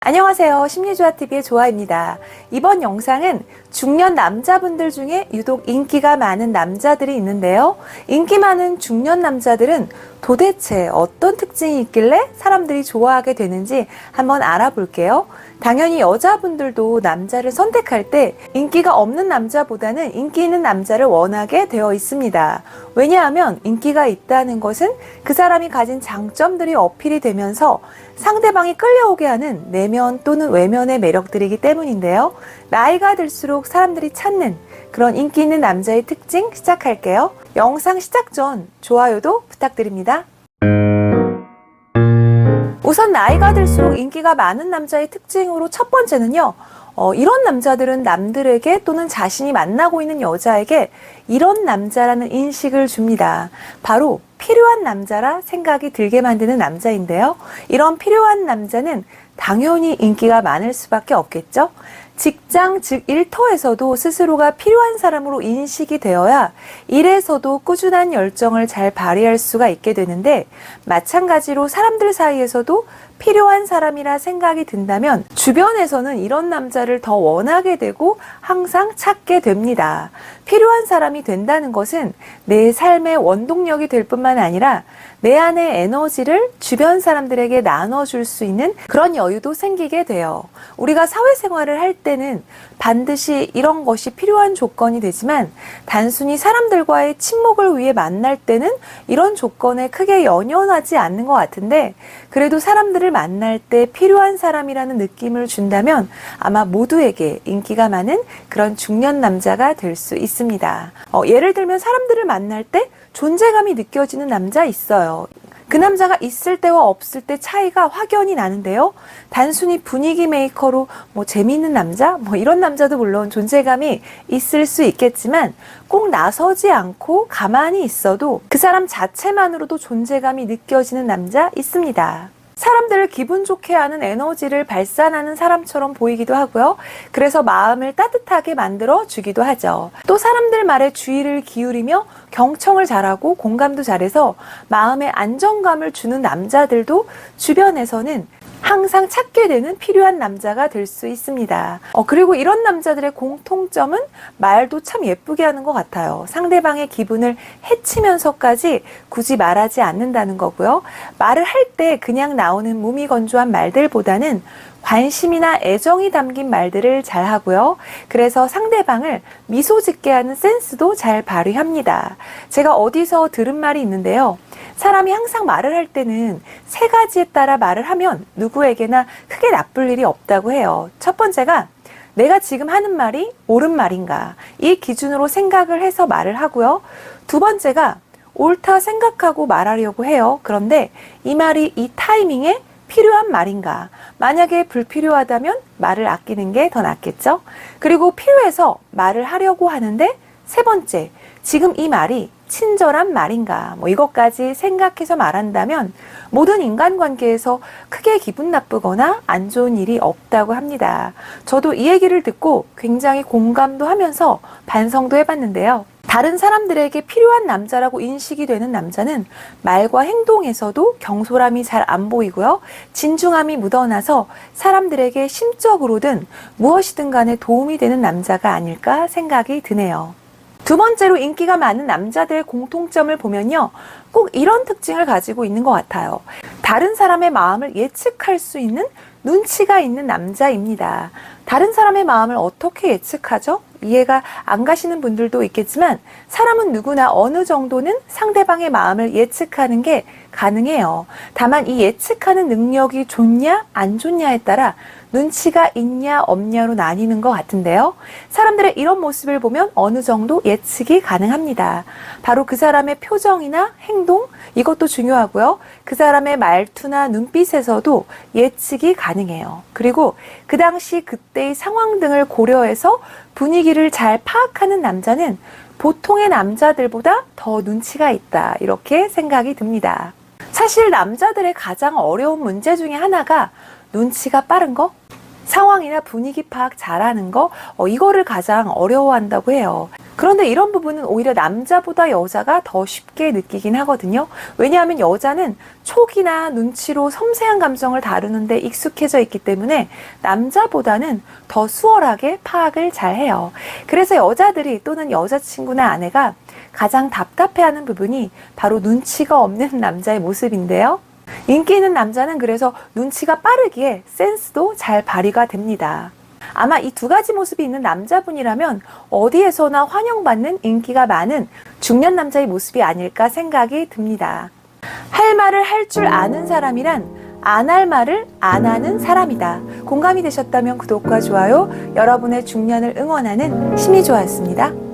안녕하세요. 심리조화TV의 조아입니다. 이번 영상은 중년 남자분들 중에 유독 인기가 많은 남자들이 있는데요. 인기 많은 중년 남자들은 도대체 어떤 특징이 있길래 사람들이 좋아하게 되는지 한번 알아볼게요. 당연히 여자분들도 남자를 선택할 때 인기가 없는 남자보다는 인기 있는 남자를 원하게 되어 있습니다. 왜냐하면 인기가 있다는 것은 그 사람이 가진 장점들이 어필이 되면서 상대방이 끌려오게 하는 내면 또는 외면의 매력들이기 때문인데요. 나이가 들수록 사람들이 찾는 그런 인기 있는 남자의 특징 시작할게요. 영상 시작 전 좋아요도 부탁드립니다. 우선 나이가 들수록 인기가 많은 남자의 특징으로 첫 번째는요. 이런 남자들은 남들에게 또는 자신이 만나고 있는 여자에게 이런 남자라는 인식을 줍니다. 바로 필요한 남자라 생각이 들게 만드는 남자인데요. 이런 필요한 남자는 당연히 인기가 많을 수밖에 없겠죠. 직장, 즉 일터에서도 스스로가 필요한 사람으로 인식이 되어야 일에서도 꾸준한 열정을 잘 발휘할 수가 있게 되는데, 마찬가지로 사람들 사이에서도 필요한 사람이라 생각이 든다면 주변에서는 이런 남자를 더 원하게 되고 항상 찾게 됩니다. 필요한 사람이 된다는 것은 내 삶의 원동력이 될 뿐만 아니라 내 안의 에너지를 주변 사람들에게 나눠줄 수 있는 그런 여유도 생기게 돼요. 우리가 사회생활을 할 때는 반드시 이런 것이 필요한 조건이 되지만, 단순히 사람들과의 친목을 위해 만날 때는 이런 조건에 크게 연연하지 않는 것 같은데, 그래도 사람들을 만날 때 필요한 사람이라는 느낌을 준다면 아마 모두에게 인기가 많은 그런 중년 남자가 될 수 있습니다. 예를 들면 사람들을 만날 때 존재감이 느껴지는 남자 있어요. 그 남자가 있을 때와 없을 때 차이가 확연히 나는데요. 단순히 분위기 메이커로 재미있는 남자? 이런 남자도 물론 존재감이 있을 수 있겠지만, 꼭 나서지 않고 가만히 있어도 그 사람 자체만으로도 존재감이 느껴지는 남자 있습니다. 사람들을 기분 좋게 하는 에너지를 발산하는 사람처럼 보이기도 하고요. 그래서 마음을 따뜻하게 만들어 주기도 하죠. 또 사람들 말에 주의를 기울이며 경청을 잘하고 공감도 잘해서 마음에 안정감을 주는 남자들도 주변에서는 항상 찾게 되는 필요한 남자가 될 수 있습니다. 그리고 이런 남자들의 공통점은 말도 참 예쁘게 하는 것 같아요. 상대방의 기분을 해치면서까지 굳이 말하지 않는다는 거고요. 말을 할 때 그냥 나오는 무미건조한 말들보다는 관심이나 애정이 담긴 말들을 잘 하고요. 그래서 상대방을 미소 짓게 하는 센스도 잘 발휘합니다. 제가 어디서 들은 말이 있는데요. 사람이 항상 말을 할 때는 세 가지에 따라 말을 하면 누구에게나 크게 나쁠 일이 없다고 해요. 첫 번째가 내가 지금 하는 말이 옳은 말인가, 이 기준으로 생각을 해서 말을 하고요. 두 번째가 옳다 생각하고 말하려고 해요. 그런데 이 말이 이 타이밍에 필요한 말인가, 만약에 불필요하다면 말을 아끼는 게 더 낫겠죠. 그리고 필요해서 말을 하려고 하는데 세 번째, 지금 이 말이 친절한 말인가, 이것까지 생각해서 말한다면 모든 인간관계에서 크게 기분 나쁘거나 안 좋은 일이 없다고 합니다. 저도 이 얘기를 듣고 굉장히 공감도 하면서 반성도 해봤는데요. 다른 사람들에게 필요한 남자라고 인식이 되는 남자는 말과 행동에서도 경솔함이 잘 안 보이고요. 진중함이 묻어나서 사람들에게 심적으로든 무엇이든 간에 도움이 되는 남자가 아닐까 생각이 드네요. 두 번째로 인기가 많은 남자들의 공통점을 보면요. 꼭 이런 특징을 가지고 있는 것 같아요. 다른 사람의 마음을 예측할 수 있는 눈치가 있는 남자입니다. 다른 사람의 마음을 어떻게 예측하죠? 이해가 안 가시는 분들도 있겠지만, 사람은 누구나 어느 정도는 상대방의 마음을 예측하는 게 가능해요. 다만 이 예측하는 능력이 좋냐 안 좋냐에 따라 눈치가 있냐 없냐로 나뉘는 것 같은데요. 사람들의 이런 모습을 보면 어느 정도 예측이 가능합니다. 바로 그 사람의 표정이나 행동, 이것도 중요하고요. 그 사람의 말투나 눈빛에서도 예측이 가능해요. 그리고 그 당시 그때의 상황 등을 고려해서 분위기를 잘 파악하는 남자는 보통의 남자들보다 더 눈치가 있다, 이렇게 생각이 듭니다. 사실 남자들의 가장 어려운 문제 중에 하나가 눈치가 빠른 거, 상황이나 분위기 파악 잘하는 거, 이거를 가장 어려워한다고 해요. 그런데 이런 부분은 오히려 남자보다 여자가 더 쉽게 느끼긴 하거든요. 왜냐하면 여자는 촉이나 눈치로 섬세한 감정을 다루는데 익숙해져 있기 때문에 남자보다는 더 수월하게 파악을 잘 해요. 그래서 여자들이 또는 여자친구나 아내가 가장 답답해하는 부분이 바로 눈치가 없는 남자의 모습인데요. 인기 있는 남자는 그래서 눈치가 빠르기에 센스도 잘 발휘가 됩니다. 아마 이 두 가지 모습이 있는 남자분이라면 어디에서나 환영받는 인기가 많은 중년 남자의 모습이 아닐까 생각이 듭니다. 할 말을 할 줄 아는 사람이란 안 할 말을 안 하는 사람이다. 공감이 되셨다면 구독과 좋아요, 여러분의 중년을 응원하는 심리조아였습니다.